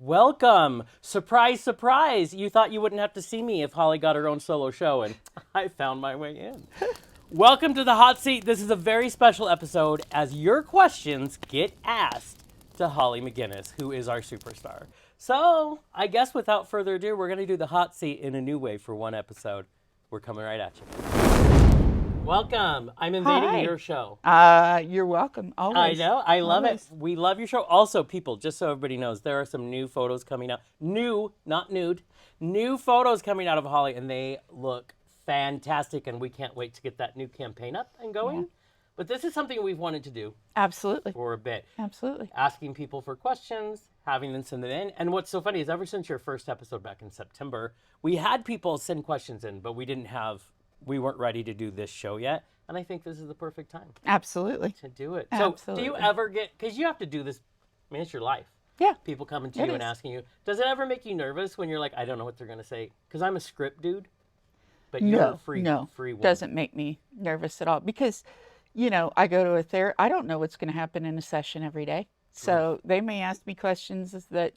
Welcome. Surprise, surprise. You thought you wouldn't have to see me if Holly got her own solo show, and I found my way in. Welcome to the hot seat. This is a very special episode as your questions get asked to Holly Meginniss, who is our superstar. So I guess without further ado, we're going to do the hot seat in a new way for one episode. We're coming right at you. Welcome. I'm invading your show. You're welcome. Always. I know. I love Always. it. We love your show. Also, people, just so everybody knows, there are some new photos coming out. New, not nude. New photos coming out of Holly, and they look fantastic, and we can't wait to get that new campaign up and going. Yeah. But this is something we've wanted to do. Absolutely. For a bit. Absolutely. Asking people for questions, having them send them in. And what's so funny is ever since your first episode back in September, we had people send questions in, but we weren't ready to do this show yet. And I think this is the perfect time. Absolutely. To do it. Absolutely. So do you ever get, because you have to do this, I mean, it's your life. Yeah. People coming to you and asking you. Does it ever make you nervous when you're like, I don't know what they're going to say? Because I'm a script dude. But you're a free woman. Doesn't make me nervous at all. Because, I go to a therapist. I don't know what's going to happen in a session every day. So they may ask me questions that,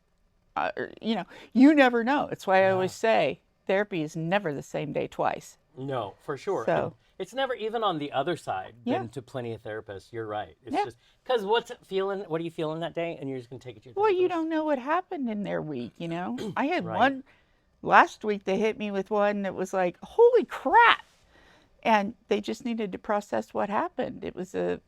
you never know. It's why I always say therapy is never the same day twice. No, for sure. So, it's never even on the other side. Been to plenty of therapists. You're right. It's just because what are you feeling that day, and you're just gonna take it to your therapist. Well, you don't know what happened in their week. I had one last week. They hit me with one that was like, holy crap, and they just needed to process what happened. It was a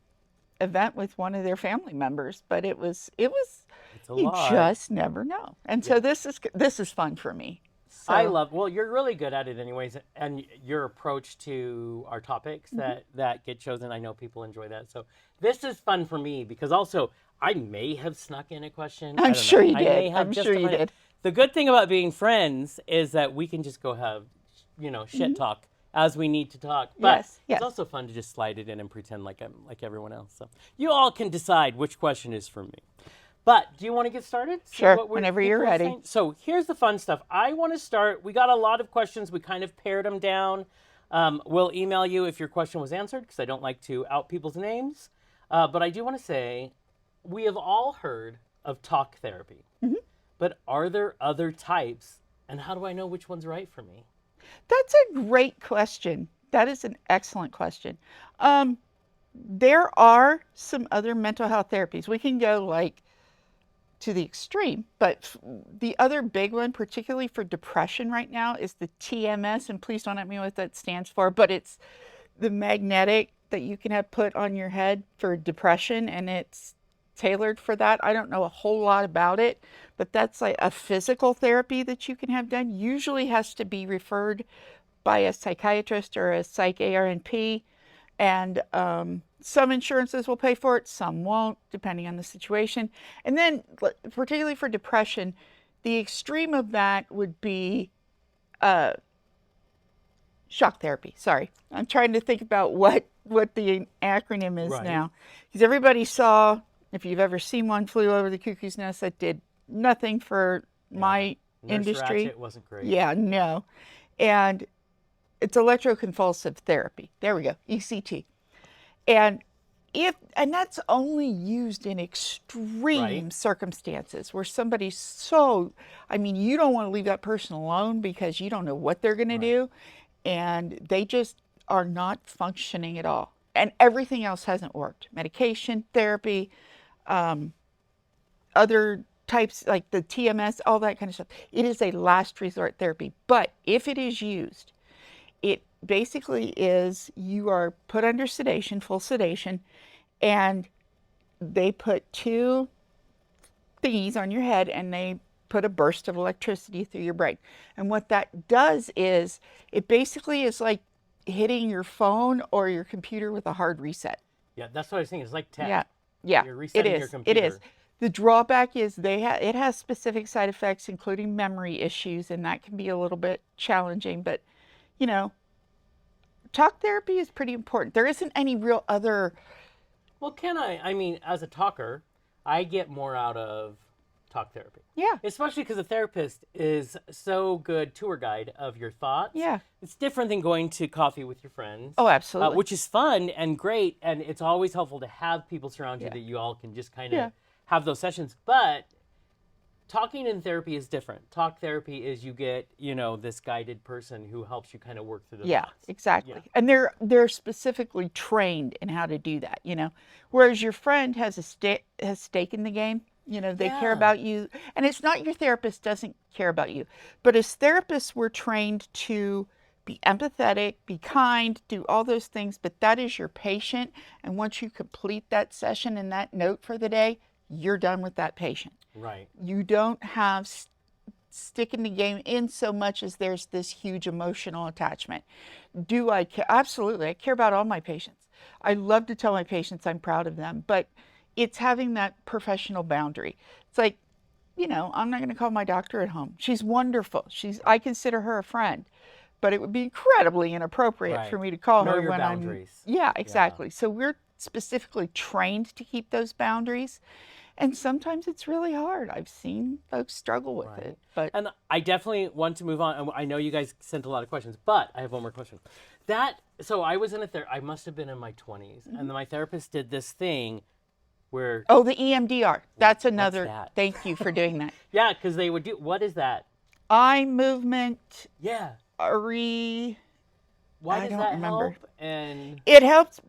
event with one of their family members, but it was you just never know. And so this is fun for me. So, well, you're really good at it anyways, and your approach to our topics that get chosen, I know people enjoy that. So this is fun for me because also I may have snuck in a question. I'm sure you did. The good thing about being friends is that we can just go have, shit talk as we need to talk. But it's also fun to just slide it in and pretend like I'm like everyone else. So you all can decide which question is for me. But do you want to get started? Sure, whenever you're ready. Saying? So here's the fun stuff. I want to start. We got a lot of questions. We kind of pared them down. We'll email you if your question was answered because I don't like to out people's names. But I do want to say we have all heard of talk therapy. Mm-hmm. But are there other types? And how do I know which one's right for me? That's a great question. That is an excellent question. There are some other mental health therapies. We can go to the extreme, but the other big one, particularly for depression right now, is the TMS, and please don't ask me what that stands for, but it's the magnetic that you can have put on your head for depression, and it's tailored for that. I don't know a whole lot about it, but that's like a physical therapy that you can have done. Usually has to be referred by a psychiatrist or a psych ARNP, and some insurances will pay for it, some won't, depending on the situation. And then, particularly for depression, the extreme of that would be shock therapy. Sorry, I'm trying to think about what the acronym is now. Because everybody saw, if you've ever seen one, Flew Over the Cuckoo's Nest, that did nothing for my industry. It wasn't great. Yeah, no. And it's electroconvulsive therapy. There we go, ECT. And that's only used in extreme circumstances where somebody's you don't want to leave that person alone because you don't know what they're going to do, and they just are not functioning at all. And everything else hasn't worked. Medication, therapy, other types like the TMS, all that kind of stuff. It is a last resort therapy. But if it is used, it basically is you are put under sedation, full sedation, and they put two thingies on your head and they put a burst of electricity through your brain. And what that does is it basically is like hitting your phone or your computer with a hard reset. Yeah, that's what I was thinking. It's like tech. Yeah, You're resetting your computer. It is. The drawback is it has specific side effects, including memory issues, and that can be a little bit challenging. But, talk therapy is pretty important. There isn't any real other. Well, I mean, as a talker, I get more out of talk therapy. Yeah. Especially because a therapist is so good tour guide of your thoughts. Yeah. It's different than going to coffee with your friends. Oh, absolutely. Which is fun and great, and it's always helpful to have people surround you that you all can just kind of have those sessions. But talking in therapy is different. Talk therapy is you get, this guided person who helps you kind of work through the Yeah, thoughts. exactly. Yeah. And they're specifically trained in how to do that, Whereas your friend has has stake in the game, they care Yeah. about you. And it's not your therapist doesn't care about you. But as therapists, we're trained to be empathetic, be kind, do all those things, but that is your patient. And once you complete that session and that note for the day, you're done with that patient. Right. You don't have sticking the game in so much as there's this huge emotional attachment. Do I care? Absolutely. I care about all my patients. I love to tell my patients I'm proud of them, but it's having that professional boundary. It's like, I'm not going to call my doctor at home. She's wonderful. I consider her a friend, but it would be incredibly inappropriate for Right. me to call Know her your when boundaries. Yeah, exactly. So we're specifically trained to keep those boundaries. And sometimes it's really hard. I've seen folks struggle with it. But And I definitely want to move on. And I know you guys sent a lot of questions, but I have one more question. So I was in I must have been in my 20s, and then my therapist did this thing where, oh, the EMDR. That's another. that? Thank you for doing that. yeah, because they would do, what is that? Eye movement, Yeah. Why I does don't that remember. help? And It helps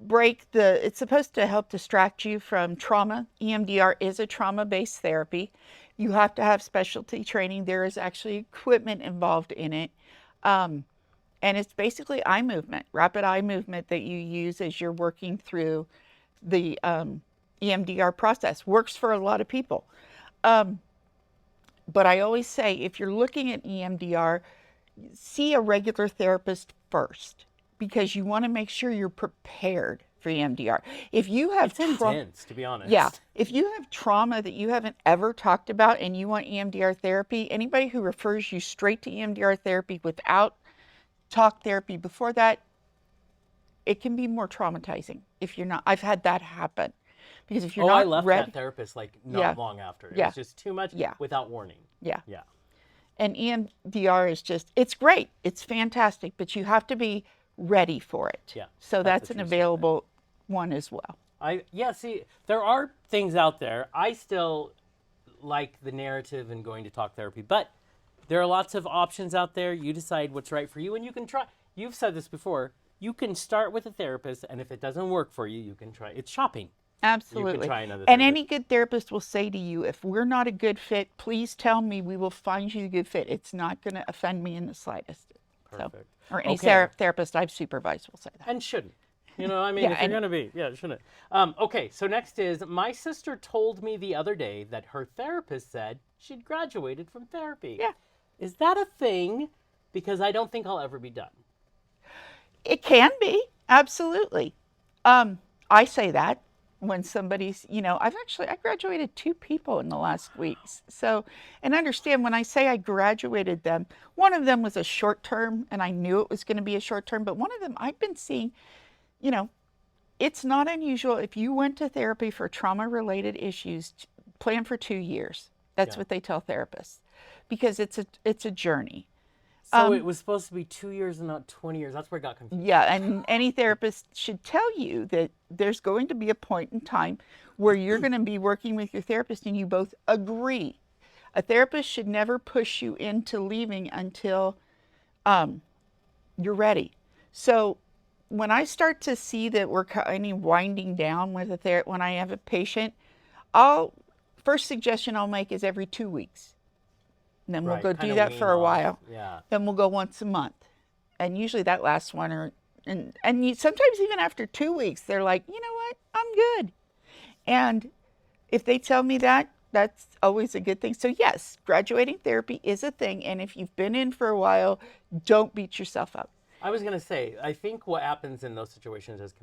it's supposed to help distract you from trauma. EMDR is a trauma-based therapy. You have to have specialty training. There is actually equipment involved in it. And it's basically eye movement, rapid eye movement that you use as you're working through the EMDR process. Works for a lot of people. But I always say, if you're looking at EMDR, see a regular therapist first, because you want to make sure you're prepared for EMDR. If you have it's intense, to be honest. yeah, if you have trauma that you haven't ever talked about and you want EMDR therapy, anybody who refers you straight to EMDR therapy without talk therapy before that, it can be more traumatizing if you're not. I've had that happen. Because if you're I not left ready, that therapist not Yeah. long after. It Yeah. was just too much Yeah. without warning. yeah. Yeah. And EMDR is it's great. It's fantastic, but you have to be ready for it. Yeah, So that's that's a an true available one as well. See, there are things out there. I still like the narrative and going to talk therapy, but there are lots of options out there. You decide what's right for you, and you can try. You've said this before. You can start with a therapist, and if it doesn't work for you, you can try. It's shopping. Absolutely. try another And therapist. any good therapist will say to you, if we're not a good fit, please tell me. We will find you a good fit. It's not going to offend me in the slightest. Perfect. Or any Okay. therapist I've supervised will say that. And shouldn't. I mean, Yeah, if you're going to be, shouldn't. Okay, so next is, my sister told me the other day that her therapist said she'd graduated from therapy. Yeah. Is that a thing? Because I don't think I'll ever be done. It can be, absolutely. I say that when somebody's, I graduated 2 people in the last weeks. So, and understand when I say I graduated them, one of them was a short term and I knew it was going to be a short term, but one of them I've been seeing, it's not unusual if you went to therapy for trauma related issues, plan for 2 years. That's Yeah. what they tell therapists, because it's a journey. So it was supposed to be 2 years and not 20 years. That's where I got confused. Yeah, and any therapist should tell you that there's going to be a point in time where you're going to be working with your therapist and you both agree. A therapist should never push you into leaving until you're ready. So when I start to see that we're kind of winding down with when I have a patient, first suggestion I'll make is every 2 weeks. And then we'll go do that for a while. Yeah. Then we'll go once a month. And usually that lasts sometimes even after 2 weeks, they're like, you know what, I'm good. And if they tell me that, that's always a good thing. So yes, graduating therapy is a thing. And if you've been in for a while, don't beat yourself up. I was going to say, I think what happens in those situations is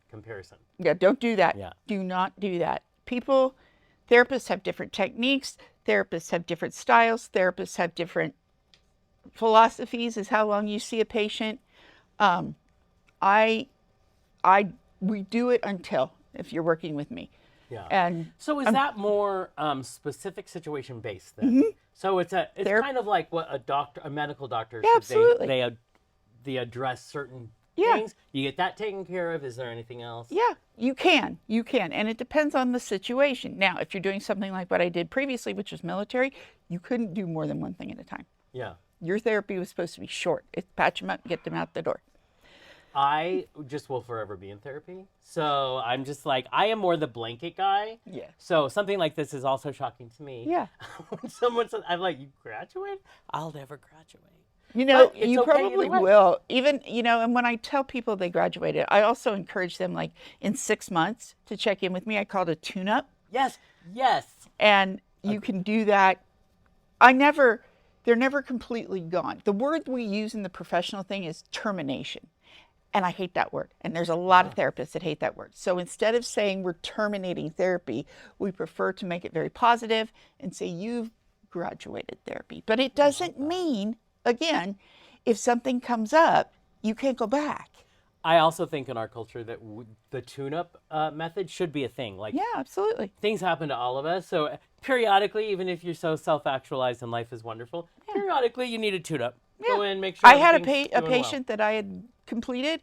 comparison. Yeah, don't do that. Yeah. Do not do that. Therapists have different techniques. Therapists have different styles. Therapists have different philosophies as how long you see a patient. We do it until, if you're working with me. Yeah. And so is that more specific situation based then? So it's kind of like what a medical doctor should. absolutely. They address certain Yeah. things. You get that taken care of. Is there anything else? Yeah, you can. You can. And it depends on the situation. Now, if you're doing something like what I did previously, which was military, you couldn't do more than one thing at a time. Yeah. Your therapy was supposed to be short. It's patch them up, get them out the door. I just will forever be in therapy. So I'm just like, I am more the blanket guy. Yeah. So something like this is also shocking to me. Yeah. When someone says, I'm like, you graduate? I'll never graduate. You know, But it's you okay probably either way. will. Even, and when I tell people they graduated, I also encourage them, like, in 6 months to check in with me. I call it a tune-up. Yes. Yes. And you can do that. They're never completely gone. The word we use in the professional thing is termination. And I hate that word. And there's a lot of therapists that hate that word. So instead of saying we're terminating therapy, we prefer to make it very positive and say you've graduated therapy. But it doesn't mean, again, if something comes up, you can't go back. I also think in our culture that the tune-up method should be a thing. Like, Yeah, absolutely. things happen to all of us. So periodically, even if you're so self-actualized and life is wonderful, periodically you need a tune-up. Yeah. Go in, make sure I had a everything's doing well. patient that I had completed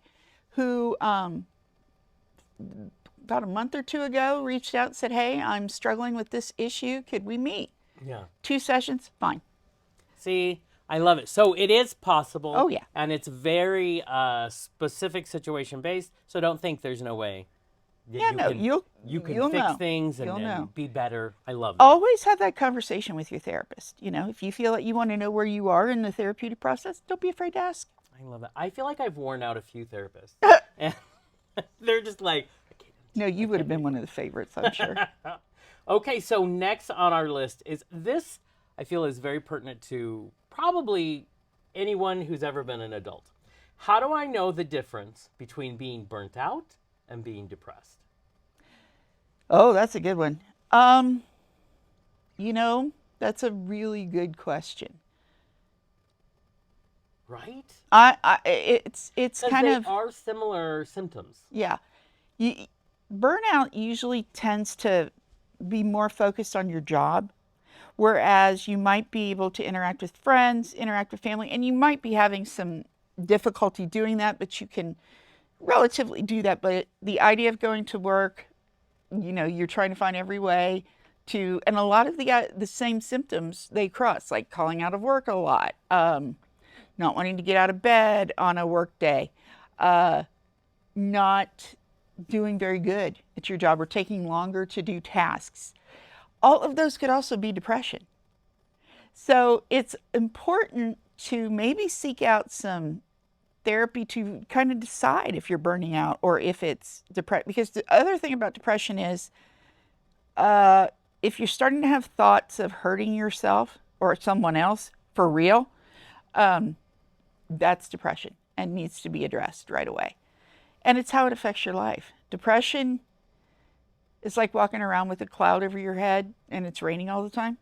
who about a month or two ago reached out and said, hey, I'm struggling with this issue. Could we meet? Yeah. 2 sessions, fine. See, I love it. So it is possible. Oh, yeah. And it's very specific situation based. So don't think there's no way. that Yeah, no, you can you'll fix know. things and, You'll know. and be better. I love that. Always have that conversation with your therapist. If you feel that you want to know where you are in the therapeutic process, don't be afraid to ask. I love it. I feel like I've worn out a few therapists. And they're just like, No, you would have been one of the favorites, I'm sure. okay, so next on our list is this, I feel is very pertinent to probably anyone who's ever been an adult. How do I know the difference between being burnt out and being depressed? Oh, that's a good one. That's a really good question. Right? It's 'Cause kind they of, are similar symptoms. yeah. Burnout usually tends to be more focused on your job, whereas you might be able to interact with friends, interact with family, and you might be having some difficulty doing that, but you can relatively do that. But the idea of going to work, you're trying to find every way to, and a lot of the same symptoms they cross, like calling out of work a lot, not wanting to get out of bed on a work day, not doing very good at your job or taking longer to do tasks. All of those could also be depression. So it's important to maybe seek out some therapy to kind of decide if you're burning out or if it's depressed. Because the other thing about depression is if you're starting to have thoughts of hurting yourself or someone else for real, that's depression and needs to be addressed right away. And it's how it affects your life. Depression is like walking around with a cloud over your head and it's raining all the time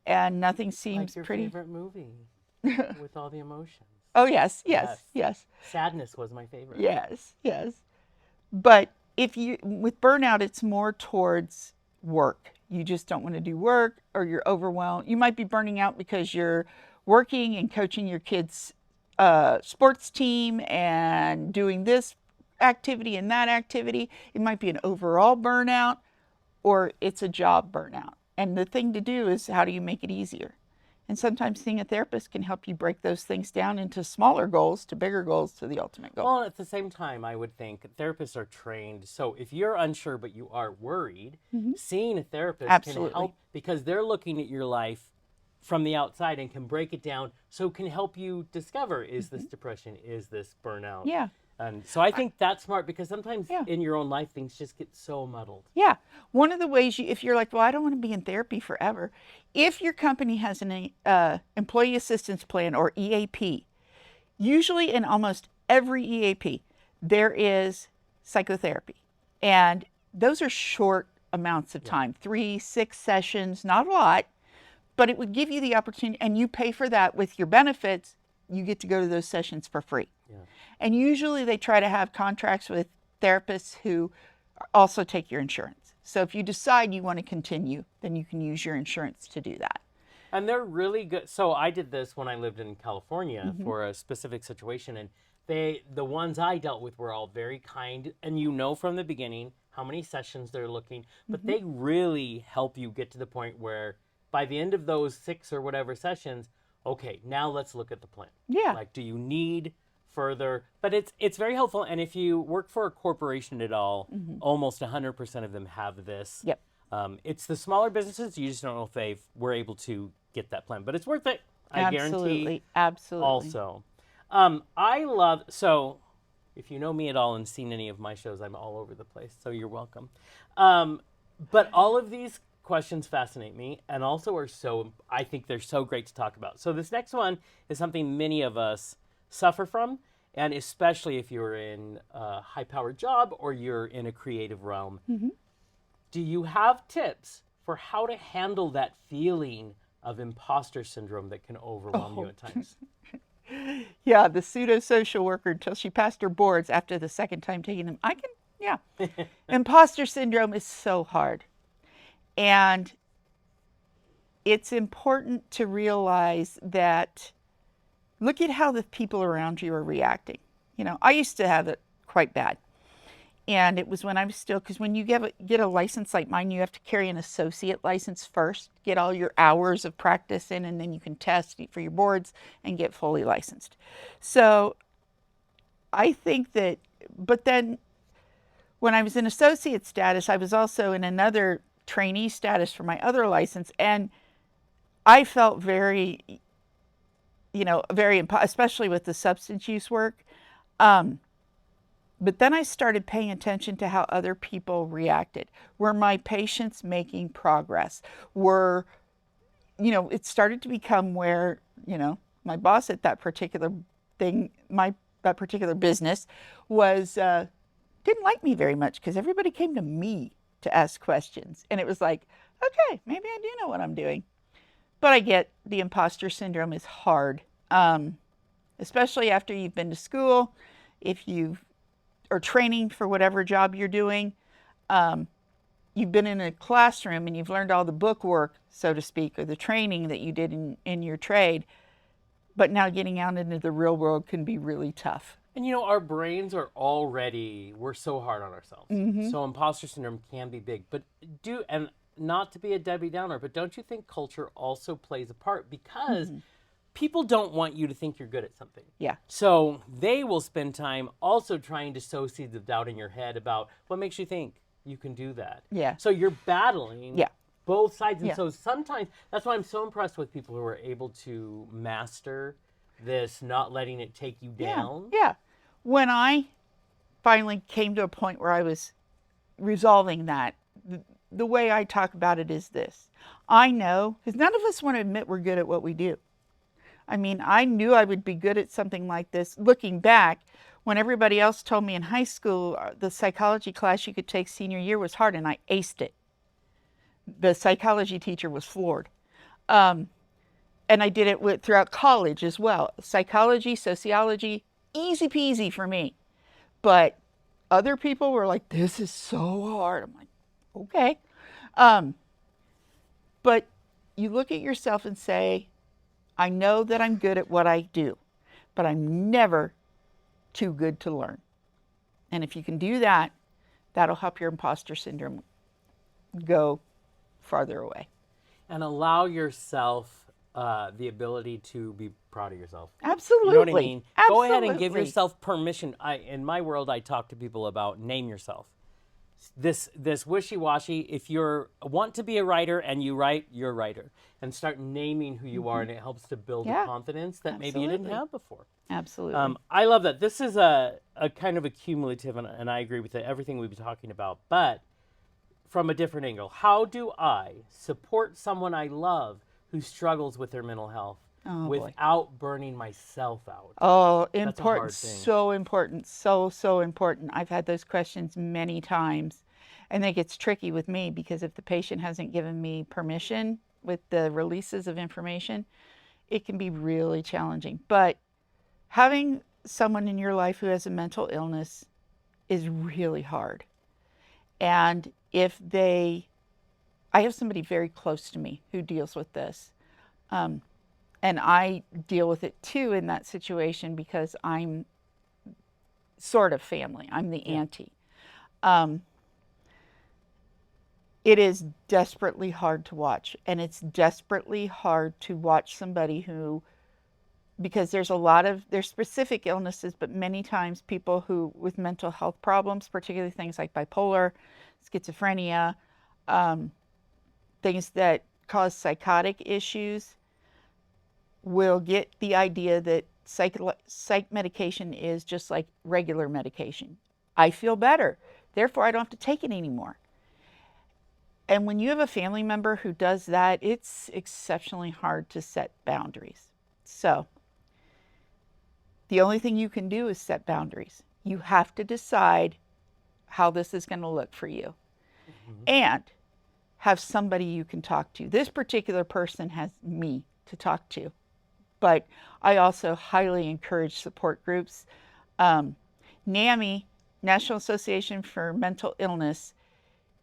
and nothing seems Like your pretty. favorite movie with all the emotions. Oh, yes. Sadness was my favorite. Yes. But with burnout, it's more towards work. You just don't want to do work or you're overwhelmed. You might be burning out because you're working and coaching your kids' sports team and doing this activity and that activity. It might be an overall burnout or it's a job burnout. And the thing to do is how do you make it easier? And sometimes seeing a therapist can help you break those things down into smaller goals to bigger goals to the ultimate goal. Well, at the same time, I would think therapists are trained. So if you're unsure but you are worried, seeing a therapist Absolutely. can help because they're looking at your life from the outside and can break it down so can help you discover, is this depression, is this burnout? Yeah. And so I think that's smart because sometimes Yeah. in your own life things just get so muddled. Yeah. One of the ways if you're like, well, I don't want to be in therapy forever. If your company has an employee assistance plan or EAP, usually in almost every EAP, there is psychotherapy. And those are short amounts of time, 3-6 sessions, not a lot, but it would give you the opportunity, and you pay for that with your benefits, you get to go to those sessions for free. Yeah. And usually they try to have contracts with therapists who also take your insurance. So if you decide you want to continue, then you can use your insurance to do that. And they're really good. So I did this when I lived in California for a specific situation, and the ones I dealt with were all very kind, and you know from the beginning how many sessions they're looking, but they really help you get to the point where by the end of those 6 or whatever sessions, okay, now let's look at the plan. Yeah. Like, do you need further? But it's very helpful, and if you work for a corporation at all, almost 100% of them have this. Yep. It's the smaller businesses, you just don't know if they were able to get that plan, but it's worth it. I guarantee. Absolutely. Also, I love, so if you know me at all and seen any of my shows, I'm all over the place, so you're welcome. But all of these questions fascinate me, and also I think they're so great to talk about. So this next one is something many of us suffer from, and especially if you're in a high-powered job or you're in a creative realm. Do you have tips for how to handle that feeling of imposter syndrome that can overwhelm you at times? Yeah, the pseudo-social worker until she passed her boards after the second time taking them. Imposter syndrome is so hard. And it's important to realize that look at how the people around you are reacting. You know, I used to have it quite bad. And it was when I was still, because when you get a license like mine, you have to carry an associate license first, get all your hours of practice in, and then you can test for your boards and get fully licensed. So I think that, but then when I was in associate status, I was also in another trainee status for my other license. And I felt very, especially with the substance use work. But then I started paying attention to how other people reacted. Were my patients making progress? It started to become where, my boss at that particular thing, that particular business was, didn't like me very much because everybody came to me to ask questions. And it was like, okay, maybe I do know what I'm doing. But I get the imposter syndrome is hard, especially after you've been to school, if you or training for whatever job you're doing. You've been in a classroom and you've learned all the book work, so to speak, or the training that you did in your trade. But now getting out into the real world can be really tough. And our brains are we're so hard on ourselves. So imposter syndrome can be big. But and not to be a Debbie Downer, but don't you think culture also plays a part? Because people don't want you to think you're good at something. Yeah. So they will spend time also trying to sow seeds of doubt in your head about what makes you think you can do that. Yeah. So you're battling both sides. And Yeah. so sometimes, that's why I'm so impressed with people who are able to master this, not letting it take you down. Yeah. When I finally came to a point where I was resolving that, the way I talk about it is this. I know, because none of us want to admit we're good at what we do. I mean, I knew I would be good at something like this. Looking back, when everybody else told me in high school, the psychology class you could take senior year was hard, and I aced it. The psychology teacher was floored. And I did it throughout college as well. Psychology, sociology, easy peasy for me. But other people were like, this is so hard. I'm like, okay. But you look at yourself and say, I know that I'm good at what I do, but I'm never too good to learn. And if you can do that, that'll help your imposter syndrome go farther away. And allow yourself the ability to be proud of yourself. Absolutely. You know what I mean? Absolutely. Go ahead and give yourself permission. In my world, I talk to people about name yourself. This wishy-washy, if you want to be a writer and you write, you're a writer. And start naming who you are, and it helps to build a confidence that maybe you didn't have before. Absolutely. I love that. This is a kind of a cumulative, and I agree with everything we've been talking about, but from a different angle. How do I support someone I love who struggles with their mental health without burning myself out? Oh, That's important. a hard thing. So important. So important. I've had those questions many times. And it gets tricky with me because if the patient hasn't given me permission with the releases of information, it can be really challenging. But having someone in your life who has a mental illness is really hard. And I have somebody very close to me who deals with this. And I deal with it too in that situation because I'm sort of family. I'm the auntie. It is desperately hard to watch, and it's desperately hard to watch somebody who, because there's specific illnesses, but many times people who with mental health problems, particularly things like bipolar, schizophrenia, things that cause psychotic issues, will get the idea that psych medication is just like regular medication. I feel better, therefore I don't have to take it anymore. And when you have a family member who does that, it's exceptionally hard to set boundaries. So the only thing you can do is set boundaries. You have to decide how this is going to look for you. And have somebody you can talk to. This particular person has me to talk to, but I also highly encourage support groups. NAMI, National Association for Mental Illness,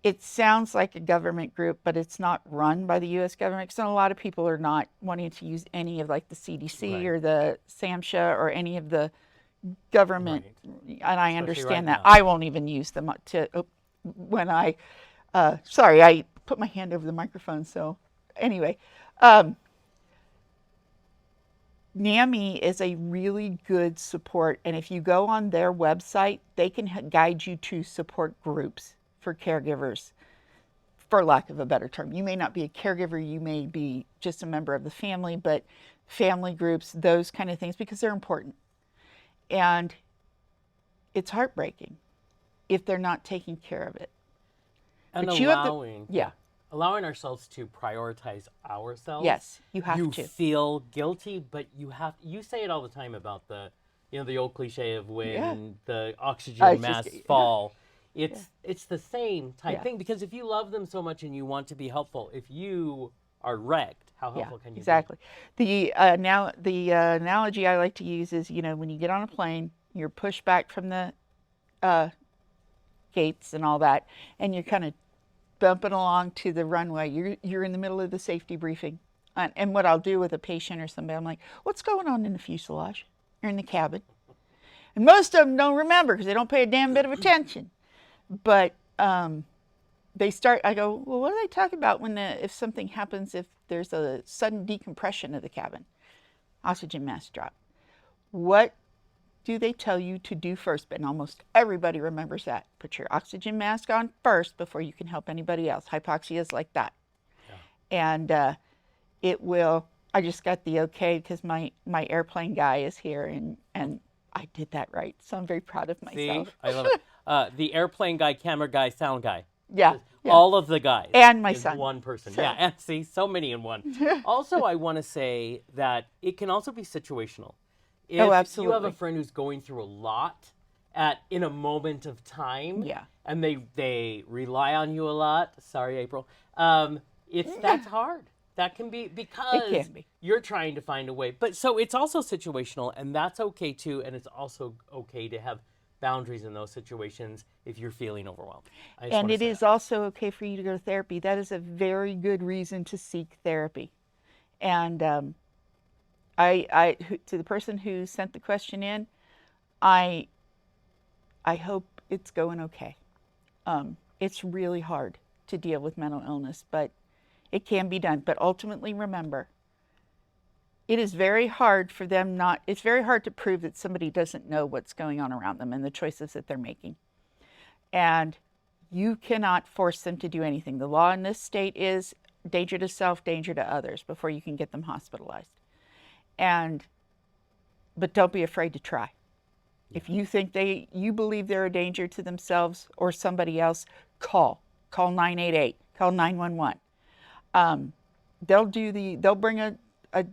it sounds like a government group, but it's not run by the U.S. government. So a lot of people are not wanting to use any of like the CDC or the SAMHSA or any of the government. And I understand that. I won't even use them when I, sorry, I put my hand over the microphone. So anyway, NAMI is a really good support. And if you go on their website, they can guide you to support groups for caregivers, for lack of a better term. You may not be a caregiver, you may be just a member of the family, but family groups, those kind of things, because they're important. And it's heartbreaking if they're not taking care of it. And but allowing ourselves to prioritize ourselves. Yes, you have to. You feel guilty, but you say it all the time about the old cliche of when the oxygen masks fall. It's the same type thing, because if you love them so much and you want to be helpful, if you are wrecked, how helpful can you be? The analogy I like to use is, when you get on a plane, you're pushed back from the gates and all that, and you're kind of bumping along to the runway. You're in the middle of the safety briefing. And what I'll do with a patient or somebody, I'm like, what's going on in the fuselage or in the cabin? And most of them don't remember because they don't pay a damn bit of attention. But they start, I go, well, what do they talk about if something happens, if there's a sudden decompression of the cabin? Oxygen mask drop. What do they tell you to do first? And almost everybody remembers that. Put your oxygen mask on first before you can help anybody else. Hypoxia is like that. And it will, I just got the okay because my airplane guy is here and I did that right. So I'm very proud of myself. See, I love it. The airplane guy, camera guy, sound guy. Yeah. All of the guys. And my son. One person. So. Yeah, and see, so many in one. Also, I want to say that it can also be situational. If absolutely. you have a friend who's going through a lot in a moment of time, and they rely on you a lot. Sorry, April. That's hard. That can be because you're trying to find a way. But so it's also situational, and that's okay too. And it's also okay to have boundaries in those situations if you're feeling overwhelmed. And it is also okay for you to go to therapy. That is a very good reason to seek therapy. And to the person who sent the question in, I hope it's going okay. It's really hard to deal with mental illness, but it can be done. But ultimately, remember, it is very hard for them it's very hard to prove that somebody doesn't know what's going on around them and the choices that they're making. And you cannot force them to do anything. The law in this state is danger to self, danger to others before you can get them hospitalized. But don't be afraid to try. If you think you believe they're a danger to themselves or somebody else, call 988, call 911. They'll bring a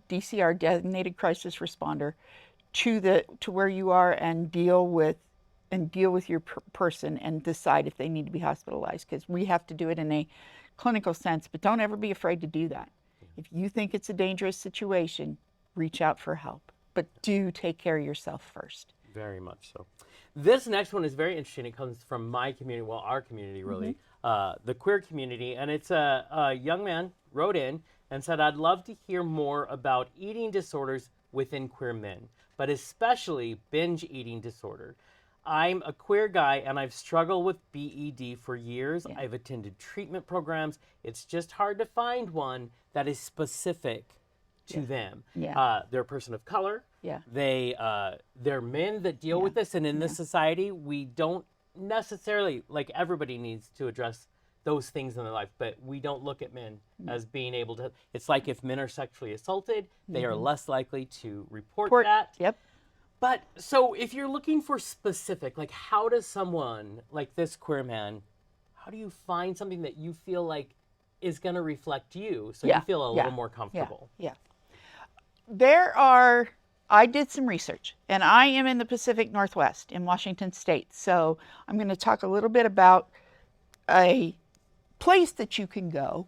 DCR, designated crisis responder, to where you are and deal with your person and decide if they need to be hospitalized, because we have to do it in a clinical sense. But don't ever be afraid to do that. If you think it's a dangerous situation, reach out for help. But do take care of yourself first. Very much so. This next one is very interesting. It comes from my community, well, our community really, the queer community. And it's a young man wrote in and said, I'd love to hear more about eating disorders within queer men, but especially binge eating disorder. I'm a queer guy and I've struggled with BED for years. Yeah. I've attended treatment programs. It's just hard to find one that is specific to them. Yeah. They're a person of color. Yeah. They're men that deal with this, and in this society, we don't necessarily, like, everybody needs to address those things in their life, but we don't look at men as being able to. It's like if men are sexually assaulted, they are less likely to report that. Yep. But so if you're looking for specific, like, how does someone like this queer man, how do you find something that you feel like is going to reflect you so you feel a little more comfortable? Yeah. I did some research, and I am in the Pacific Northwest in Washington State. So I'm going to talk a little bit about a place that you can go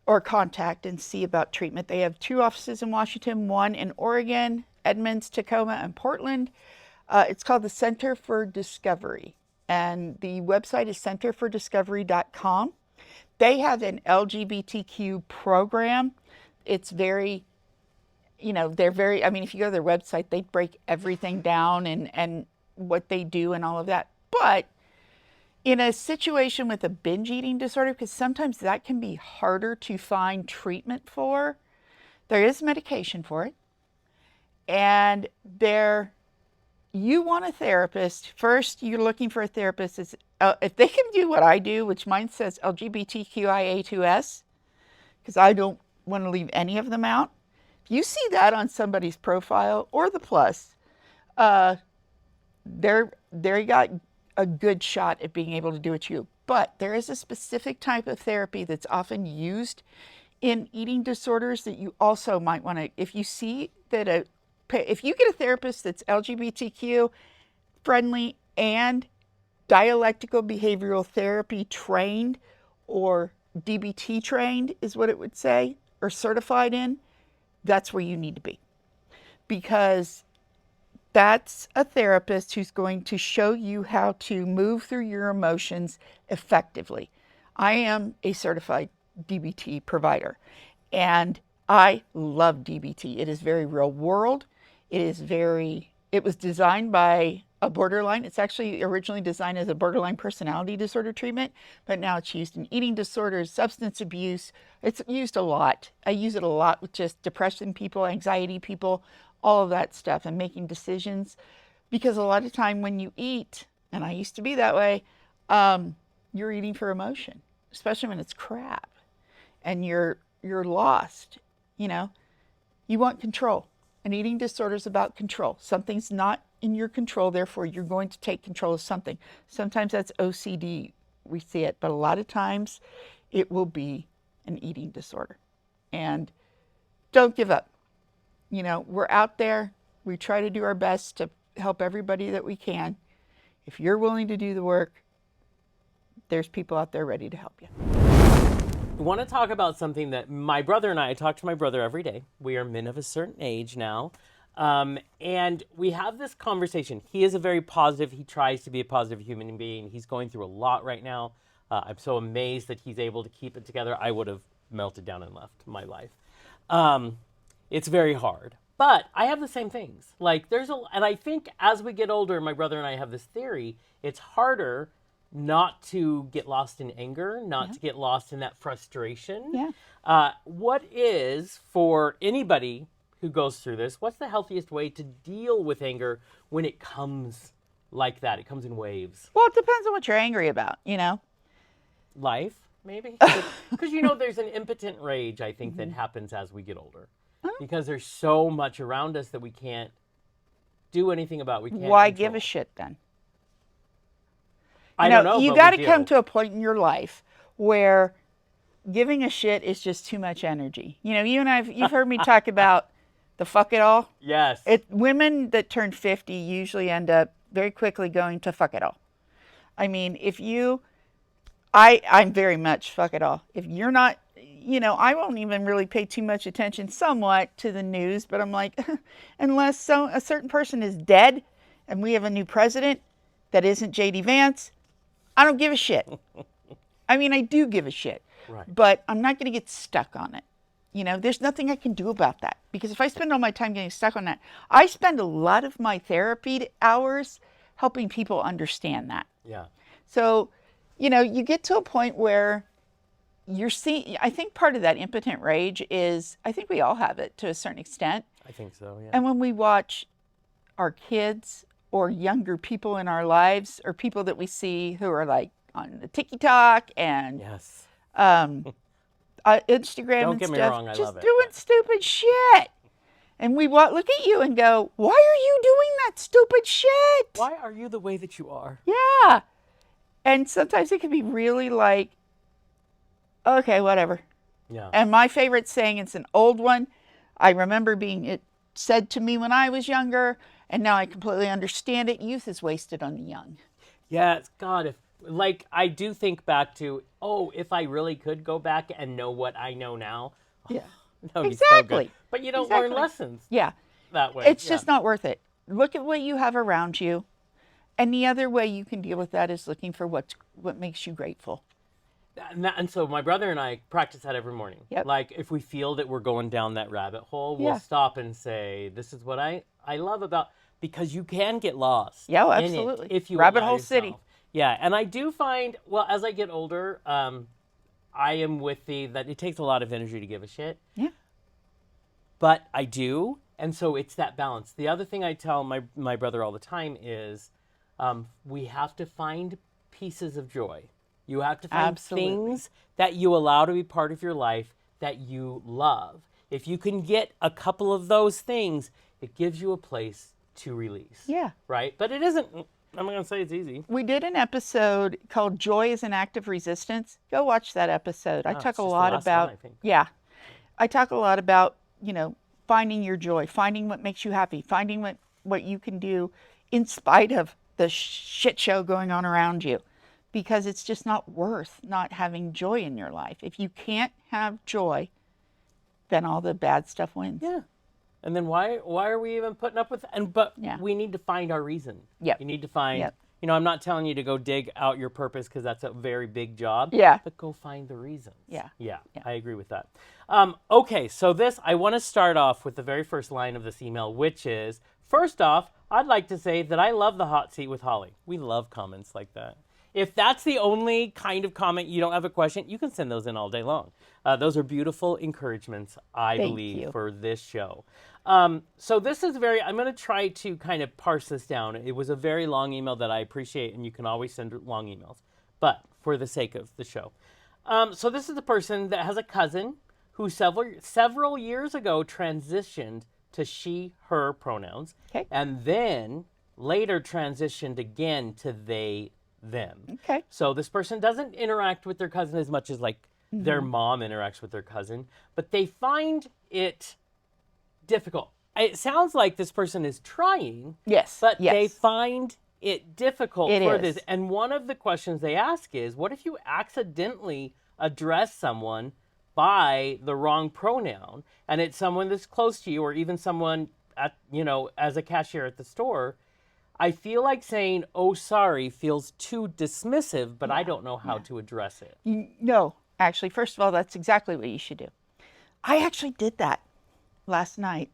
or contact and see about treatment. They have 2 offices in Washington, one in Oregon, Edmonds, Tacoma, and Portland. It's called the Center for Discovery, and the website is centerfordiscovery.com. They have an LGBTQ program. It's very, they're very, I mean, if you go to their website, they break everything down and what they do and all of that. But in a situation with a binge eating disorder, because sometimes that can be harder to find treatment for, there is medication for it. And you want a therapist. First, you're looking for a therapist. If they can do what I do, which mine says LGBTQIA2S, because I don't want to leave any of them out. If you see that on somebody's profile or the plus, they got a good shot at being able to do it you. But there is a specific type of therapy that's often used in eating disorders that you also might want to, if you see that if you get a therapist that's LGBTQ friendly and dialectical behavioral therapy trained, or DBT trained is what it would say, or certified in, that's where you need to be. Because that's a therapist who's going to show you how to move through your emotions effectively. I am a certified DBT provider, and I love DBT. It is very real world. It was designed by a borderline. It's actually originally designed as a borderline personality disorder treatment, but now it's used in eating disorders, substance abuse. It's used a lot. I use it a lot with just depression people, anxiety people, all of that stuff, and making decisions. Because a lot of time when you eat, and I used to be that way, you're eating for emotion, especially when it's crap and you're lost. You want control. An eating disorder is about control. Something's not in your control, therefore you're going to take control of something. Sometimes that's OCD, we see it, but a lot of times it will be an eating disorder. And don't give up. We're out there. We try to do our best to help everybody that we can. If you're willing to do the work, there's people out there ready to help you. I want to talk about something that my brother and I talk to my brother every day. We are men of a certain age now. And we have this conversation. He is a very positive, he tries to be a positive human being. He's going through a lot right now. I'm so amazed that he's able to keep it together. I would have melted down and left my life. It's very hard. But I have the same things. And I think as we get older, my brother and I have this theory, it's harder not to get lost in anger, not to get lost in that frustration. Yeah. What is, for anybody who goes through this, what's the healthiest way to deal with anger when it comes like that? It comes in waves. Well, it depends on what you're angry about, Life, maybe? Because, there's an impotent rage, I think, that happens as we get older. Because there's so much around us that we can't do anything about. We can't Why control. give a shit then? I don't know. You got to come to a point in your life where giving a shit is just too much energy. You and you've heard me talk about the fuck it all. Yes. Women that turn 50 usually end up very quickly going to fuck it all. I mean, I'm very much fuck it all. If you're not, I won't even really pay too much attention somewhat to the news, but I'm like, unless a certain person is dead and we have a new president that isn't J.D. Vance, I don't give a shit. I mean, I do give a shit, right. But I'm not going to get stuck on it. There's nothing I can do about that, because if I spend all my time getting stuck on that, I spend a lot of my therapy hours helping people understand that. Yeah. So, you get to a point where you're seeing, I think part of that impotent rage is, I think we all have it to a certain extent. I think so, yeah. And when we watch our kids or younger people in our lives or people that we see who are like on the TikTok and Yes. Instagram Don't and get me stuff, wrong, I just love it, doing but- stupid shit. And we look at you and go, why are you doing that stupid shit? Why are you the way that you are? Yeah. And sometimes it can be really like, okay, whatever. Yeah. And my favorite saying, it's an old one. I remember being it said to me when I was younger, and now I completely understand it. Youth is wasted on the young. Yeah, God, I do think back to, if I really could go back and know what I know now. Yeah. That would be so Exactly. good. But you don't learn lessons Yeah. that way. It's just not worth it. Look at what you have around you. And the other way you can deal with that is looking for what makes you grateful. And so my brother and I practice that every morning. Yep. Like if we feel that we're going down that rabbit hole, we'll Yeah. stop and say, this is what I love about, because you can get lost. Yeah, in it absolutely. if you Rabbit allow hole yourself. city. Yeah, and I do find, well, as I get older, I am with that it takes a lot of energy to give a shit. Yeah. But I do, and so it's that balance. The other thing I tell my brother all the time is we have to find pieces of joy. You have to find Absolutely. things that you allow to be part of your life that you love. If you can get a couple of those things, it gives you a place to release. Yeah. Right? But it isn't, I'm not going to say it's easy. We did an episode called Joy is an Act of Resistance. Go watch that episode. I it's talk just a the lot last about, one, I think. yeah. I talk a lot about, finding your joy, finding what makes you happy, finding what you can do in spite of the shit show going on around you. Because it's just not worth not having joy in your life. If you can't have joy, then all the bad stuff wins. Yeah. And then why are we even putting up with it? But Yeah. we need to find our reason. Yep. You need to find, Yep. I'm not telling you to go dig out your purpose because that's a very big job. Yeah. But go find the reasons. Yeah. Yeah, Yeah. I agree with that. Okay, so I want to start off with the very first line of this email, which is, first off, I'd like to say that I love the hot seat with Holly. We love comments like that. If that's the only kind of comment, you don't have a question, you can send those in all day long. Those are beautiful encouragements, I Thank believe, you. for this show. So this is I'm going to try to kind of parse this down. It was a very long email that I appreciate, and you can always send long emails, but for the sake of the show. So this is a person that has a cousin who several years ago transitioned to she, her pronouns, Okay. and then later transitioned again to they, them. Okay. So this person doesn't interact with their cousin as much as their mom interacts with their cousin, but they find it difficult. It sounds like this person is trying, Yes. but yes. they find it difficult It for is. this. And one of the questions they ask is, what if you accidentally address someone by the wrong pronoun, and it's someone that's close to you, or even someone at, as a cashier at the store? I feel like saying, oh, sorry, feels too dismissive, but I don't know how to address it. No, actually, first of all, that's exactly what you should do. I actually did that last night.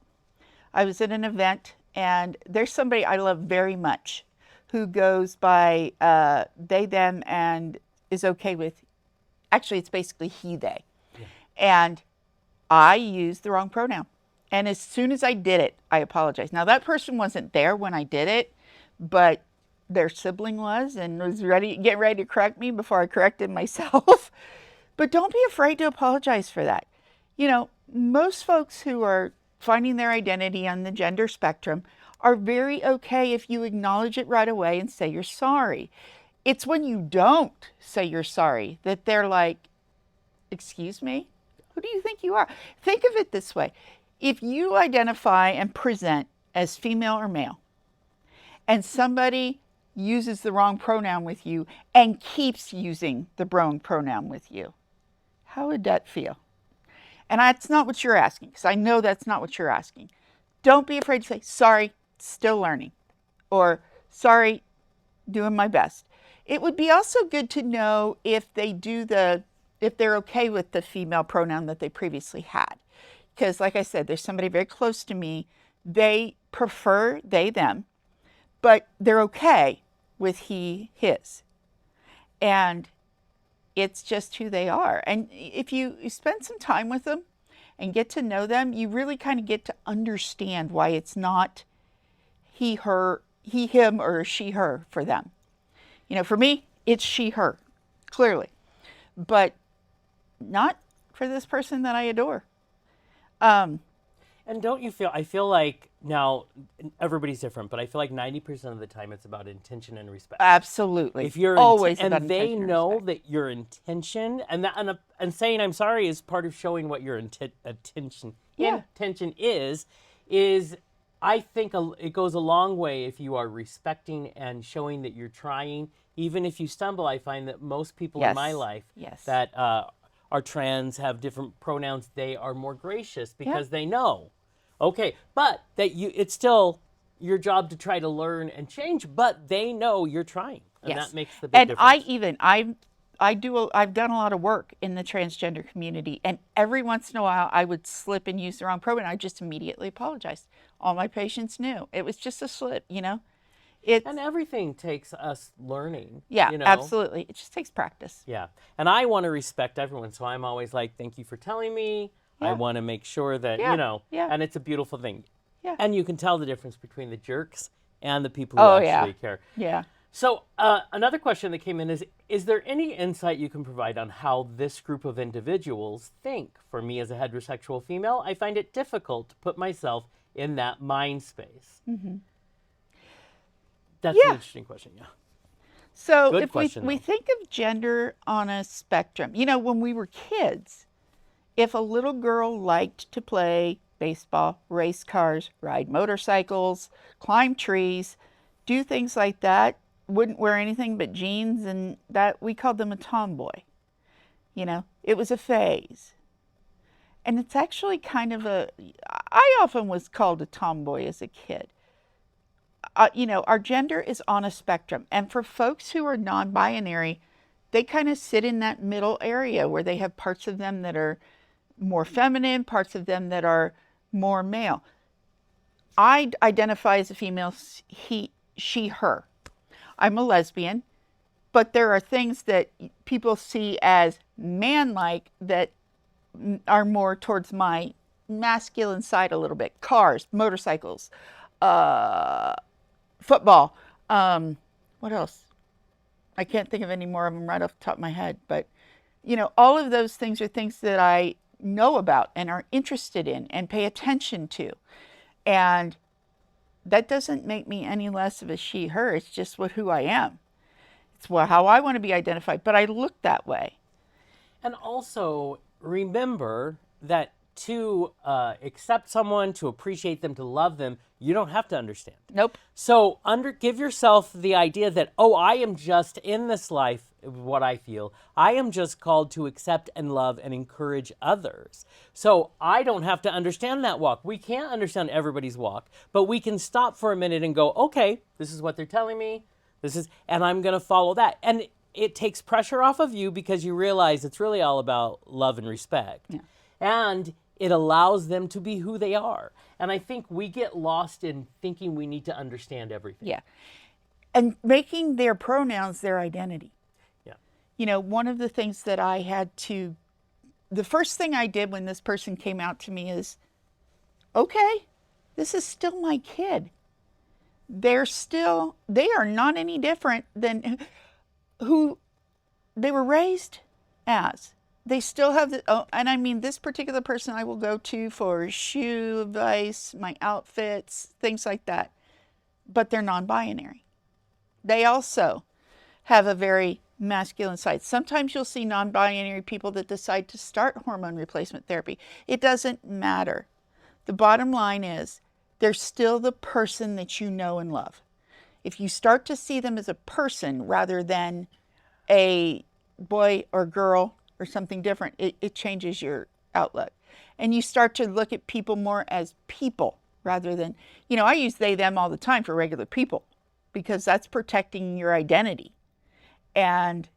I was at an event, and there's somebody I love very much who goes by they, them, and is okay with, actually, it's basically he, they. Yeah. And I used the wrong pronoun. And as soon as I did it, I apologized. Now, that person wasn't there when I did it, but their sibling was and was getting ready to correct me before I corrected myself. But don't be afraid to apologize for that. Most folks who are finding their identity on the gender spectrum are very okay if you acknowledge it right away and say you're sorry. It's when you don't say you're sorry that they're like, excuse me? Who do you think you are? Think of it this way. If you identify and present as female or male, and somebody uses the wrong pronoun with you and keeps using the wrong pronoun with you, how would that feel? And that's not what you're asking, because I know that's not what you're asking. Don't be afraid to say, sorry, still learning, or sorry, doing my best. It would be also good to know if they're okay with the female pronoun that they previously had. Because like I said, there's somebody very close to me, they prefer they, them, but they're okay with he, his. And it's just who they are. And if you spend some time with them and get to know them, you really kind of get to understand why it's not he, her, he, him, or she, her for them. You know, for me, it's she, her, clearly, but not for this person that I adore. And don't you feel, I feel like now everybody's different, but I feel like 90% of the time it's about intention and respect. Absolutely. If you're always and about they intention and know respect. that your intention and saying I'm sorry is part of showing what your intention is I think it goes a long way if you are respecting and showing that you're trying. Even if you stumble, I find that most people in my life that are trans, have different pronouns, they are more gracious because they know. Okay, but that it's still your job to try to learn and change, but they know you're trying, and that makes the big difference. I've done a lot of work in the transgender community, and every once in a while I would slip and use the wrong pronoun. I just immediately apologized. All my patients knew it was just a slip, you know. And everything takes us learning. Yeah, you know? Absolutely. It just takes practice. Yeah, and I want to respect everyone, so I'm always like, thank you for telling me. I want to make sure that, you know, and it's a beautiful thing. Yeah. And you can tell the difference between the jerks and the people who actually care. Yeah. So another question that came in is there any insight you can provide on how this group of individuals think? For me as a heterosexual female, I find it difficult to put myself in that mind space. Mm-hmm. That's an interesting question, So if we think of gender on a spectrum, you know, when we were kids, if a little girl liked to play baseball, race cars, ride motorcycles, climb trees, do things like that, wouldn't wear anything but jeans, and that we called them a tomboy. You know, it was a phase. And it's actually kind of I often was called a tomboy as a kid. You know, our gender is on a spectrum. And for folks who are non-binary, they kind of sit in that middle area where they have parts of them that are more feminine, parts of them that are more male. I identify as a female, he, she, her. I'm a lesbian, but there are things that people see as man-like that are more towards my masculine side a little bit. Cars, motorcycles, football. What else? I can't think of any more of them right off the top of my head, but you know, all of those things are things that I know about and are interested in and pay attention to. And that doesn't make me any less of a she, her. It's just who I am. It's how I want to be identified, but I look that way. And also remember that to accept someone, to appreciate them, to love them, you don't have to understand. Nope. So give yourself the idea that, oh, I am just in this life, what I feel, I am just called to accept and love and encourage others. So I don't have to understand that walk. We can't understand everybody's walk, but we can stop for a minute and go, okay, this is what they're telling me. And I'm going to follow that. And it takes pressure off of you because you realize it's really all about love and respect. Yeah. And it allows them to be who they are. And I think we get lost in thinking we need to understand everything. Yeah. And making their pronouns their identity. Yeah. You know, one of the things that the first thing I did when this person came out to me is, okay, this is still my kid. They are not any different than who they were raised as. They still have and I mean, this particular person I will go to for shoe advice, my outfits, things like that. But they're non-binary. They also have a very masculine side. Sometimes you'll see non-binary people that decide to start hormone replacement therapy. It doesn't matter. The bottom line is they're still the person that you know and love. If you start to see them as a person rather than a boy or girl or something different, it changes your outlook. And you start to look at people more as people rather than, you know, I use they, them all the time for regular people because that's protecting your identity. And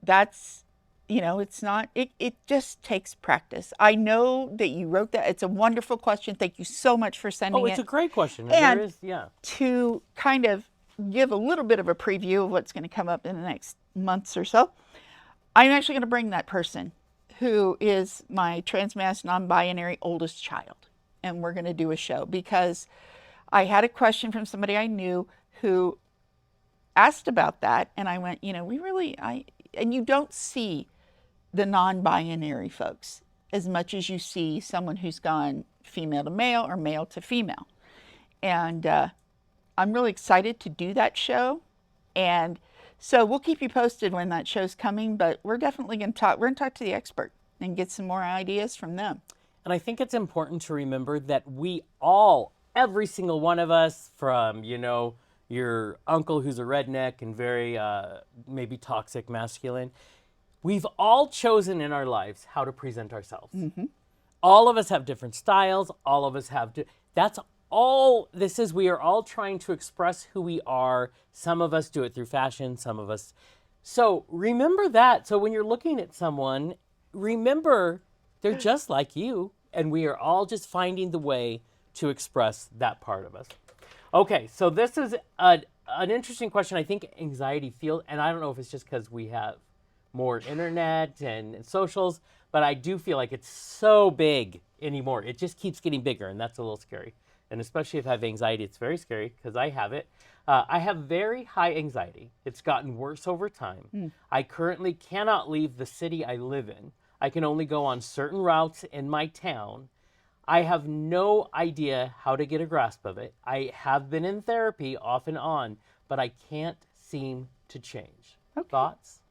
that's, you know, it's not, it just takes practice. I know that you wrote that. It's a wonderful question. Thank you so much for sending it. Oh, it's a great question. And there is, to kind of give a little bit of a preview of what's going to come up in the next months or so. I'm actually going to bring that person who is my transmass non-binary oldest child, and we're going to do a show because I had a question from somebody I knew who asked about that, and I went, and you don't see the non-binary folks as much as you see someone who's gone female to male or male to female. And I'm really excited to do that show. And so we'll keep you posted when that show's coming, but we're definitely going to talk. We're going to talk to the expert and get some more ideas from them. And I think it's important to remember that we all, every single one of us, from, your uncle who's a redneck and very maybe toxic masculine, we've all chosen in our lives how to present ourselves. Mm-hmm. All of us have different styles. All of us have, that's all this is. We are all trying to express who we are. Some of us do it through fashion, some of us. So remember that. So when you're looking at someone, remember they're just like you. And we are all just finding the way to express that part of us. Okay, so this is an interesting question. I think anxiety feels, and I don't know if it's just because we have more internet and socials, but I do feel like it's so big anymore. It just keeps getting bigger, and that's a little scary. And especially if I have anxiety, it's very scary because I have it. I have very high anxiety. It's gotten worse over time. I currently cannot leave the city I live in. I can only go on certain routes in my town. I have no idea how to get a grasp of it. I have been in therapy off and on, but I can't seem to change. Okay. Thoughts?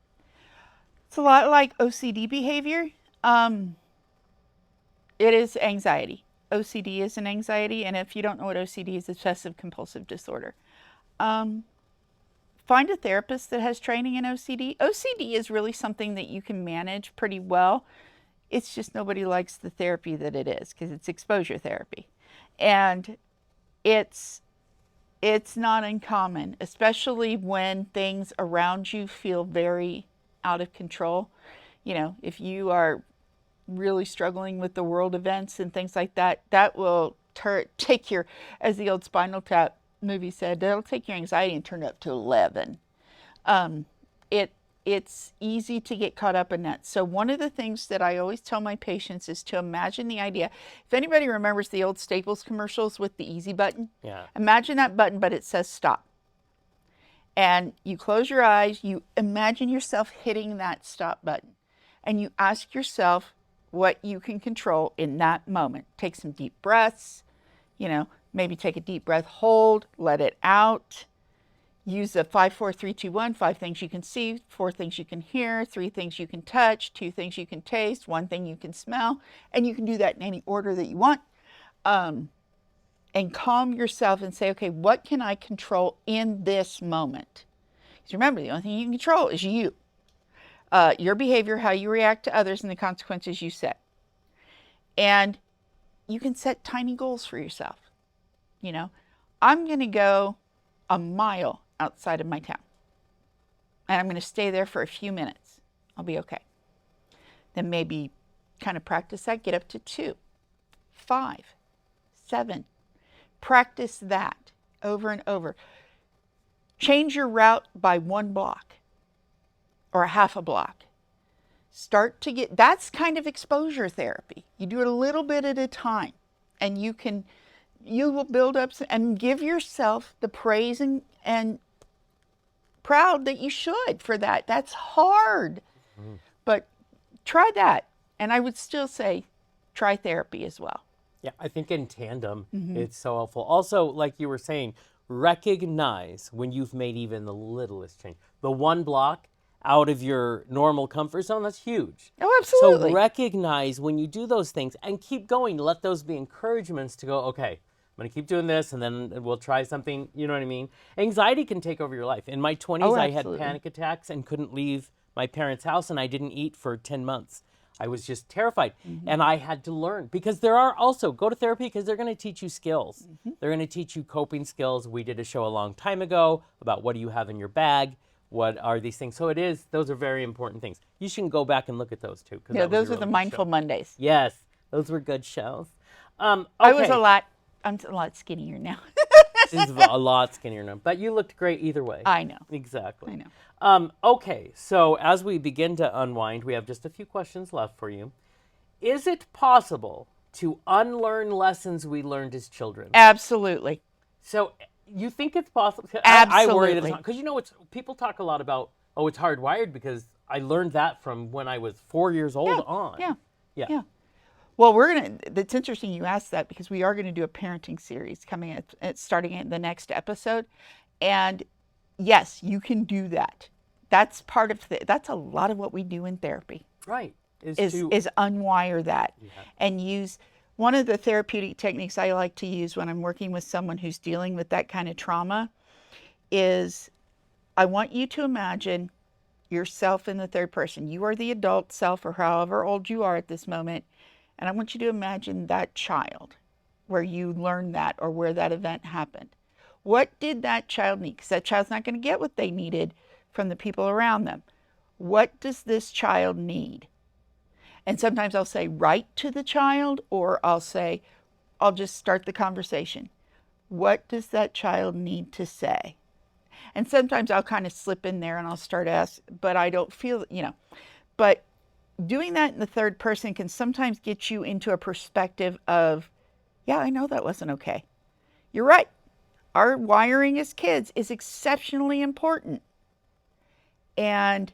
It's a lot like OCD behavior. It is anxiety. OCD is an anxiety, and if you don't know what OCD is, obsessive compulsive disorder. Find a therapist that has training in OCD. OCD is really something that you can manage pretty well. It's just nobody likes the therapy that it is because it's exposure therapy. And it's not uncommon, especially when things around you feel very out of control. If you are really struggling with the world events and things like that, that will take your, as the old Spinal Tap movie said, that'll take your anxiety and turn it up to 11. It's easy to get caught up in that. So one of the things that I always tell my patients is to imagine the idea. If anybody remembers the old Staples commercials with the easy button, imagine that button, but it says stop. And you close your eyes, you imagine yourself hitting that stop button, and you ask yourself what you can control in that moment. Take some deep breaths, maybe take a deep breath, hold, let it out. Use a 5, 4, 3, 2, 1, 5 things you can see, 4 things you can hear, 3 things you can touch, 2 things you can taste, 1 thing you can smell, and you can do that in any order that you want. And calm yourself and say, okay, what can I control in this moment? Because remember, the only thing you can control is you. Your behavior, how you react to others, and the consequences you set. And you can set tiny goals for yourself. I'm going to go a mile outside of my town, and I'm going to stay there for a few minutes. I'll be okay. Then maybe kind of practice that, get up to 2, 5, 7. Practice that over and over. Change your route by 1 block or a half a block. Start to get, that's kind of exposure therapy. You do it a little bit at a time, and you will build up and give yourself the praise and proud that you should for that. That's hard, but try that. And I would still say try therapy as well. Yeah, I think in tandem, it's so helpful. Also, like you were saying, recognize when you've made even the littlest change. The 1 block out of your normal comfort zone, that's huge. Oh, absolutely. So recognize when you do those things and keep going. Let those be encouragements to go, okay, I'm going to keep doing this, and then we'll try something, you know what I mean? Anxiety can take over your life. In my 20s, I had panic attacks and couldn't leave my parents' house, and I didn't eat for 10 months. I was just terrified, and I had to learn, because there are also, go to therapy because they're going to teach you skills. They're going to teach you coping skills. We did a show a long time ago about what do you have in your bag, what are these things. So those are very important things. You should go back and look at those too. Yeah, those are the Mindful Mondays. Yes, those were good shows. Okay. I'm a lot skinnier now. She's a lot skinnier now. But you looked great either way. I know. Exactly. I know. Okay, so as we begin to unwind, we have just a few questions left for you. Is it possible to unlearn lessons we learned as children? Absolutely. So you think it's possible? I worry that it's Absolutely. not. Because, it's people talk a lot about, it's hardwired because I learned that from when I was 4 years old on. Yeah. Well, it's interesting you asked that because we are going to do a parenting series coming starting in the next episode. And yes, you can do that. That's part of that's a lot of what we do in therapy. Right. Is unwire that and use one of the therapeutic techniques I like to use when I'm working with someone who's dealing with that kind of trauma is I want you to imagine yourself in the third person. You are the adult self or however old you are at this moment. And I want you to imagine that child where you learned that or where that event happened. What did that child need? Because that child's not going to get what they needed from the people around them. What does this child need? And sometimes I'll say write to the child, or I'll just start the conversation. What does that child need to say? And sometimes I'll kind of slip in there and I'll start asking, but I don't feel, but doing that in the third person can sometimes get you into a perspective of, yeah, I know that wasn't okay. You're right. Our wiring as kids is exceptionally important. And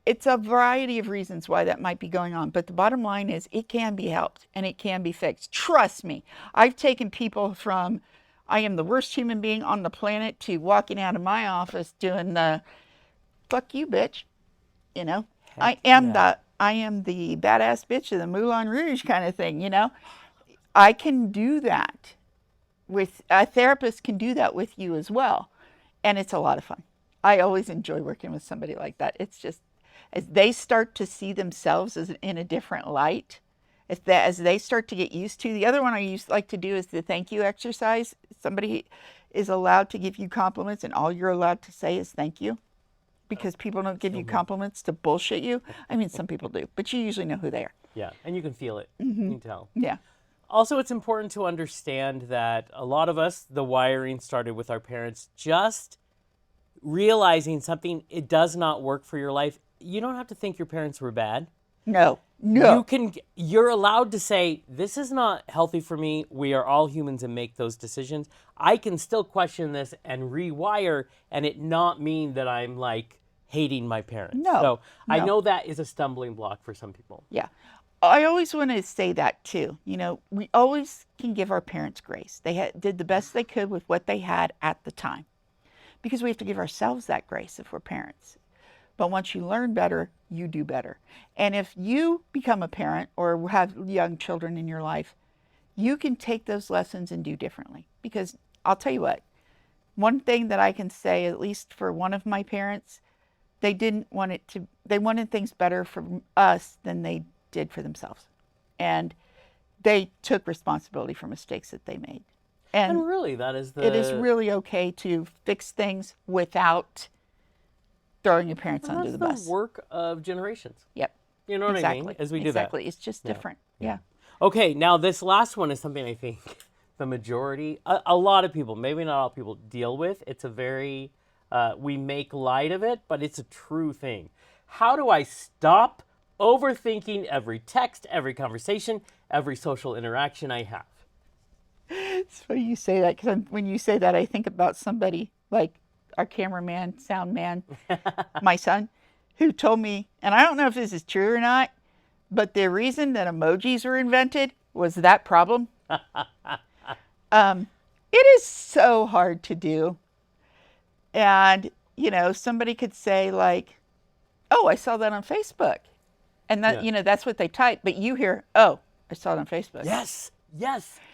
it's a variety of reasons why that might be going on. But the bottom line is it can be helped and it can be fixed. Trust me. I've taken people from, I am the worst human being on the planet, to walking out of my office doing the, fuck you, bitch. I am the badass bitch of the Moulin Rouge kind of thing, I can do that. With a therapist can do that with you as well. And it's a lot of fun. I always enjoy working with somebody like that. It's just, as they start to see themselves in a different light, as they start to get used to. The other one I like to do is the thank you exercise. Somebody is allowed to give you compliments and all you're allowed to say is thank you, because people don't give you compliments to bullshit you. I mean, some people do, but you usually know who they are. Yeah, and you can feel it. You can tell. Yeah. Also, it's important to understand that a lot of us, the wiring started with our parents just realizing something, it does not work for your life. You don't have to think your parents were bad. No. You're allowed to say, this is not healthy for me. We are all humans and make those decisions. I can still question this and rewire and it not mean that I'm like hating my parents. So I know that is a stumbling block for some people. Yeah. I always want to say that too. We always can give our parents grace. They did the best they could with what they had at the time, because we have to give ourselves that grace if we're parents. But once you learn better, you do better. And if you become a parent or have young children in your life, you can take those lessons and do differently. Because I'll tell you what, one thing that I can say, at least for one of my parents, they wanted things better for us than they did for themselves. And they took responsibility for mistakes that they made. And really, it is really okay to fix things without throwing your parents under the bus. That's the work of generations. Yep. You know what I mean? As we do that. Exactly. It's just different. Yeah. Okay, now this last one is something I think the majority, a lot of people, maybe not all people, deal with. It's a very, we make light of it, but it's a true thing. How do I stop overthinking every text, every conversation, every social interaction I have? It's funny you say that, because when you say that, I think about somebody like our cameraman, sound man, my son, who told me, and I don't know if this is true or not, but the reason that emojis were invented was that problem. It is so hard to do. And, somebody could say like, oh, I saw that on Facebook. And that, that's what they type. But you hear, oh, I saw it on Facebook. Yes.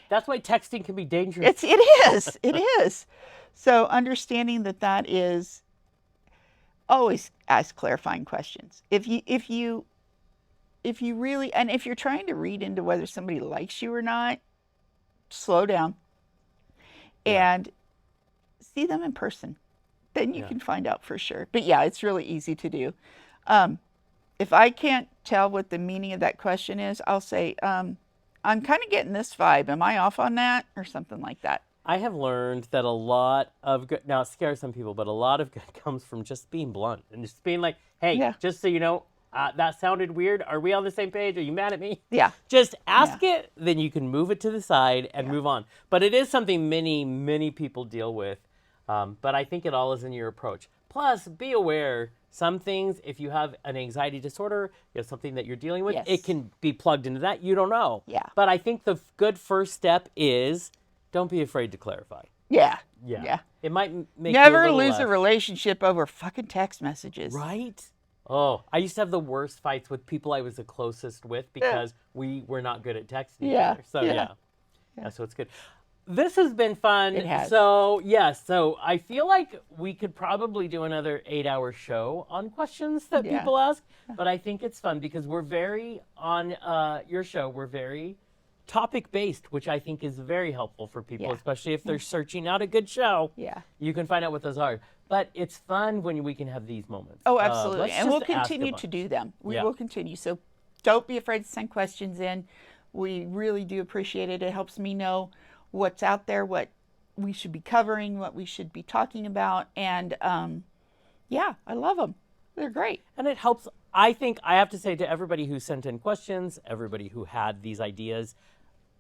That's why texting can be dangerous. It is. So understanding that is, always ask clarifying questions. If you really, and if you're trying to read into whether somebody likes you or not, slow down and see them in person. Then you can find out for sure. But yeah, it's really easy to do. If I can't tell what the meaning of that question is, I'll say, I'm kind of getting this vibe. Am I off on that? Or something like that. I have learned that a lot of good, now it scares some people, but a lot of good comes from just being blunt and just being like, hey, Yeah. just so you know, that sounded weird. Are we on the same page? Are you mad at me? Yeah. Just ask it, then you can move it to the side and move on. But it is something many people deal with. But I think it all is in your approach. Plus, be aware, some things, if you have an anxiety disorder, you have something that you're dealing with, Yes. it can be plugged into that. You don't know. Yeah. But I think the good first step is don't be afraid to clarify. Yeah. Yeah. Yeah. It might make Never you a little lose less, a relationship over fucking text messages. right? Oh, I used to have the worst fights with people I was the closest with because we were not good at texting each Yeah, other. So yeah. yeah, so it's good. This has been fun. It has. So yes, so I feel like we could probably do another 8-hour show on questions that Yeah. people ask, but I think it's fun because we're very on your show. We're very topic based, which I think is very helpful for people, Yeah. especially if they're searching out a good show. Yeah. You can find out what those are. But it's fun when we can have these moments. Oh, absolutely. Let's And we'll just ask a continue to bunch. do them. We Yeah. will continue. So don't be afraid to send questions in. We really do appreciate it. It helps me know what's out there, what we should be covering, what we should be talking about. And yeah, I love them. They're great. And it helps. I think I have to say to everybody who sent in questions, everybody who had these ideas,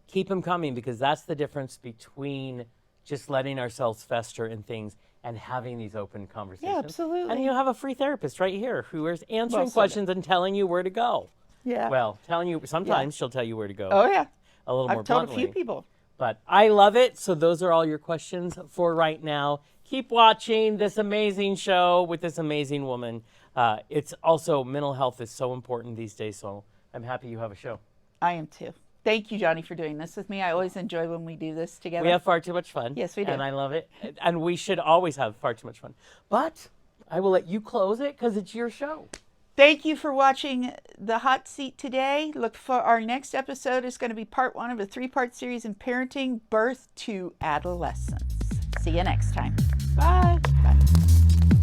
keep them coming because that's the difference between just letting ourselves fester in things and having these open conversations. absolutely. And you have a free therapist right here who is answering Well said. questions and telling you where to go. Yeah. Well, telling you, sometimes she'll tell you where to go Oh, yeah. a little more I've told bluntly. a few people. But I love it. So those are all your questions for right now. Keep watching this amazing show with this amazing woman. It's also, mental health is so important these days. So I'm happy you have a show. I am too. Thank you, Johnny, for doing this with me. I always enjoy when we do this together. We have far too much fun. Yes, we do. And I love it. And we should always have far too much fun. But I will let you close it because it's your show. Thank you for watching The Hot Seat today. Look for our next episode. It's going to be part 1 of a 3-part series in parenting, birth to adolescence. See you next time. Bye. Bye.